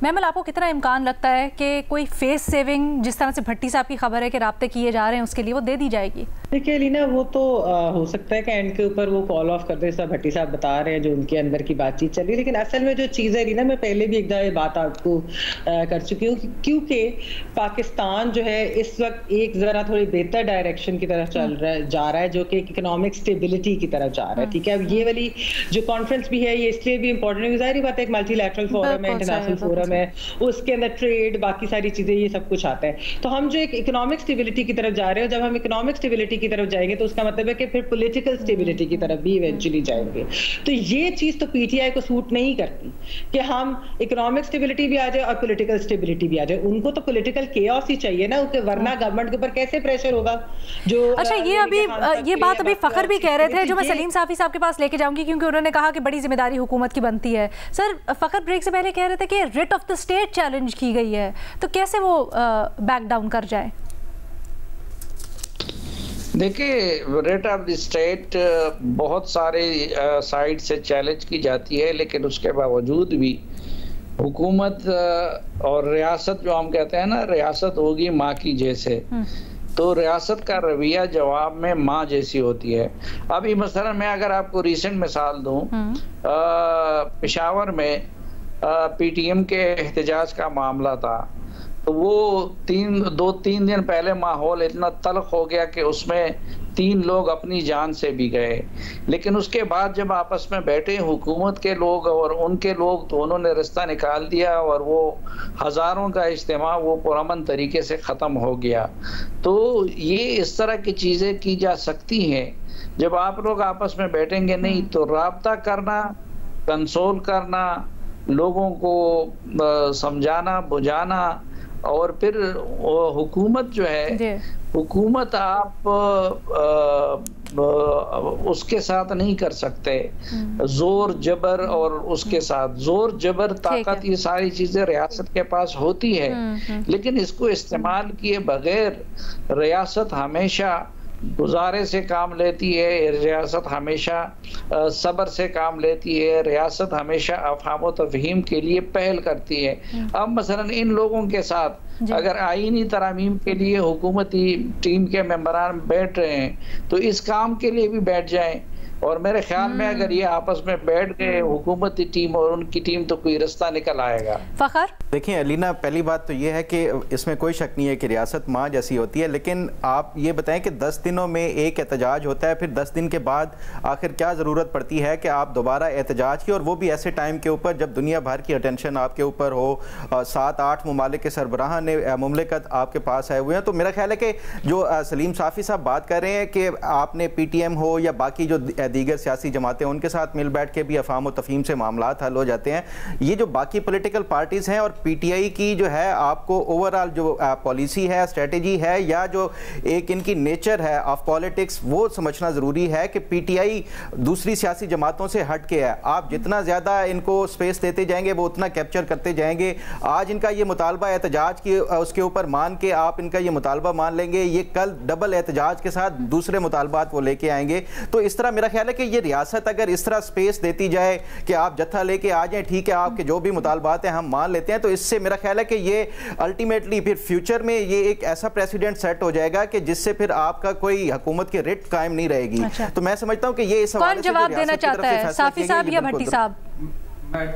محمل آپ کو کتنا امکان لگتا ہے کہ کوئی فیس سیونگ جس طرح سے بھٹی صاحب کی خبر ہے کہ رابطے کیے جا رہے ہیں اس کے لیے وہ دے دی جائے گی؟ دیکھیے لینا وہ تو ہو سکتا ہے کہ اینڈ کے اوپر وہ کال آف کر دے، جیسا بھٹی صاحب بتا رہے ہیں جو ان کے اندر کی بات چیت چل رہی ہے، لیکن اصل میں جو چیز ہے لینا، میں پہلے بھی ایک دفعہ یہ بات آپ کو کر چکی ہوں، کیونکہ پاکستان جو ہے اس وقت ایک ذرا تھوڑی بہتر ڈائریکشن کی طرف جا رہا ہے، جو کہ اکنامک اسٹیبلٹی کی طرف جا رہا ہے. ٹھیک ہے، اب یہ والی جو کانفرنس بھی ہے یہ اس لیے بھی امپورٹنٹ ہے، ظاہری بات ہے ایک ملٹی لیٹرل فورم ہے، انٹرنیشنل فورم ہے، اس کے اندر ٹریڈ باقی ساری چیزیں یہ سب کچھ آتا ہے. تو ہم جو ایک اکنامک اسٹیبلٹی کی طرف جا رہے ہیں، جب ہم اکنامک اسٹیبلٹی کی طرف جائیں گے تو اس کا مطلب ہے کہ پھر پولیٹیکل اسٹیبلٹی کی طرف بھی ایونچولی جائیں گے. تو یہ چیز تو پی ٹی آئی کو سوٹ نہیں کرتی کہ ہم اکنامک اسٹیبلٹی بھی آ جائے اور پولیٹیکل اسٹیبلٹی بھی آ جائے. ان کو تو پولیٹیکل کیوس ہی چاہیے نا، ورنہ گورنمنٹ کے اوپر کیسے پریشر ہوگا. جو اچھا یہ بات ابھی فخر بھی کہہ رہے تھے، جو میں سلیم صافی صاحب کے پاس لے کے جاؤں گی کیونکہ انہوں نے کہا کہ بڑی ذمہ داری حکومت کی بنتی ہے. سر فخر بریک سے پہلے کہہ رہے تھے کہ rate of the state challenge کی گئی ہے، تو کیسے وہ بیک ڈاؤن کر جائیں؟ دیکھیں، ریٹ آف دی اسٹیٹ بہت سارے سائڈ سے چیلنج کی جاتی ہے، لیکن اس کے باوجود بھی حکومت اور ریاست، جو ہم کہتے ہیں نا ریاست ہوگی ماں کی جیسے، تو ریاست کا رویہ جواب میں ماں جیسی ہوتی ہے. ابھی مثلا میں اگر آپ کو ریسنٹ مثال دوں، پشاور میں پی ٹی ایم کے احتجاج کا معاملہ تھا، تو وہ دو تین دن پہلے ماحول اتنا تلخ ہو گیا کہ اس میں 3 لوگ اپنی جان سے بھی گئے. لیکن اس کے بعد جب آپس میں بیٹھے حکومت کے لوگ اور ان کے لوگ، تو انہوں نے رستہ نکال دیا اور وہ ہزاروں کا اجتماع وہ پرامن طریقے سے ختم ہو گیا. تو یہ اس طرح کی چیزیں کی جا سکتی ہیں جب آپ لوگ آپس میں بیٹھیں گے. نہیں تو رابطہ کرنا، کنسول کرنا، لوگوں کو سمجھانا بجھانا، اور پھر حکومت جو ہے، حکومت آپ اس کے ساتھ نہیں کر سکتے زور جبر، اور اس کے ساتھ زور جبر طاقت، یہ ساری چیزیں ریاست کے پاس ہوتی ہے، لیکن اس کو استعمال کیے بغیر ریاست ہمیشہ گزارے سے کام لیتی ہے، ریاست ہمیشہ صبر سے کام لیتی ہے، ریاست ہمیشہ افہام و تفہیم کے لیے پہل کرتی ہے. اب مثلا ان لوگوں کے ساتھ اگر آئینی ترامیم کے لیے حکومتی ٹیم کے ممبران بیٹھ رہے ہیں تو اس کام کے لیے بھی بیٹھ جائیں، اور میرے خیال میں اگر یہ آپس میں بیٹھ گئے حکومتی ٹیم اور ان کی ٹیم، تو کوئی رستہ نکل آئے گا. فخر دیکھیں علینا، پہلی بات تو یہ ہے کہ اس میں کوئی شک نہیں ہے کہ ریاست ماں جیسی ہوتی ہے، لیکن آپ یہ بتائیں کہ 10 دنوں میں ایک احتجاج ہوتا ہے، پھر 10 دن کے بعد آخر کیا ضرورت پڑتی ہے کہ آپ دوبارہ احتجاج کی، اور وہ بھی ایسے ٹائم کے اوپر جب دنیا بھر کی اٹینشن آپ کے اوپر ہو، 7-8 ممالک کے سربراہان نے مملکت آپ کے پاس آئے ہوئے ہیں. تو میرا خیال ہے کہ جو سلیم صافی صاحب بات کر رہے ہیں کہ آپ نے پی ٹی ایم ہو یا باقی جو دیگر سیاسی جماعتیں ان کے ساتھ مل بیٹھ کے بھی افہام و تفہیم سے معاملات حل ہو جاتے ہیں. یہ جو باقی پولیٹیکل پارٹیز ہیں اور پی ٹی آئی کی جو ہے، آپ کو اوورآل جو پالیسی ہے، اسٹریٹجی ہے، یا جو ایک ان کی نیچر ہے آف پالیٹکس، وہ سمجھنا ضروری ہے کہ پی ٹی آئی دوسری سیاسی جماعتوں سے ہٹ کے ہے. آپ جتنا زیادہ ان کو سپیس دیتے جائیں گے وہ اتنا کیپچر کرتے جائیں گے. آج ان کا یہ مطالبہ احتجاج کی اس کے اوپر مان کے آپ ان کا یہ مطالبہ مان لیں گے، یہ کل ڈبل احتجاج کے ساتھ دوسرے مطالبات وہ لے کے آئیں گے. تو اس طرح میرا خیال ہے کہ یہ ریاست اگر اس طرح سپیس دیتی جائے کہ آپ جتھا لے کے آ جائیں، ٹھیک ہے آپ کے جو بھی مطالبات ہیں ہم مان لیتے ہیں، تو اس سے میرا خیال ہے کہ یہ الٹیمیٹلی پھر فیوچر میں یہ ایک ایسا پریسیڈنٹ سیٹ ہو جائے گا کہ جس سے پھر آپ کا کوئی حکومت کی رٹ قائم نہیں رہے گی. تو میں سمجھتا ہوں کہ یہ اس حوالے سے جواب دینا چاہتا ہے، صافی صاحب یا بھٹی صاحب؟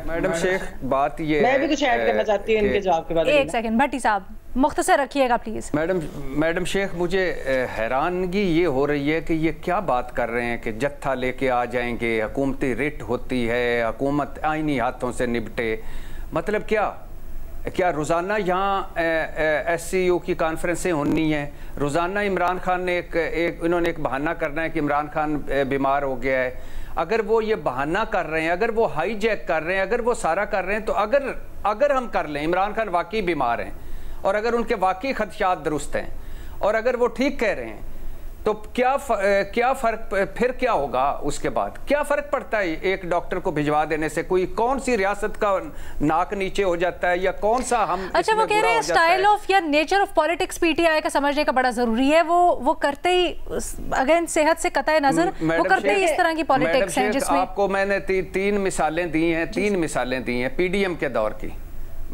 میڈم شیخ بات یہ میں بھی کچھ ایڈ کرنا چاہتی ہوں ان کے جواب کے بعد. ایک سیکنڈ بھٹی صاحب مختصر رکھیے گا پلیز. میڈم شیخ، مجھے حیرانگی یہ ہو رہی ہے کہ یہ کیا بات کر رہے ہیں کہ جتھا لے کے آ جائیں گے، حکومتی رٹ ہوتی ہے، حکومت آئینی ہاتھوں سے نپٹے. مطلب کیا روزانہ یہاں ایس سی او کی کانفرنسیں ہونی ہیں؟ روزانہ عمران خان نے انہوں نے ایک بہانہ کرنا ہے کہ عمران خان بیمار ہو گیا ہے. اگر وہ یہ بہانہ کر رہے ہیں، اگر وہ ہائی جیک کر رہے ہیں، اگر وہ سارا کر رہے ہیں، تو اگر ہم کر لیں عمران خان واقعی بیمار ہیں اور اگر ان کے واقعی خدشات درست ہیں اور اگر وہ ٹھیک کہہ رہے ہیں، تو کیا فرق پھر کیا ہوگا؟ اس کے بعد کیا فرق پڑتا ہے ایک ڈاکٹر کو بھجوا دینے سے؟ کون سی ریاست کا ناک نیچے ہو جاتا ہے یا کون سا ہم؟ اچھا، وہ کہہ رہے ہیں اسٹائل آف یا nature of politics P T I کا سمجھنے کا بڑا ضروری ہے. وہ کرتے ہی اگر صحت سے قطع نظر وہ کرتے ہی اس طرح کی پالیٹکس ہیں جس میں آپ کو میں نے 3 مثالیں دی ہیں پی ڈی ایم کے دور کی.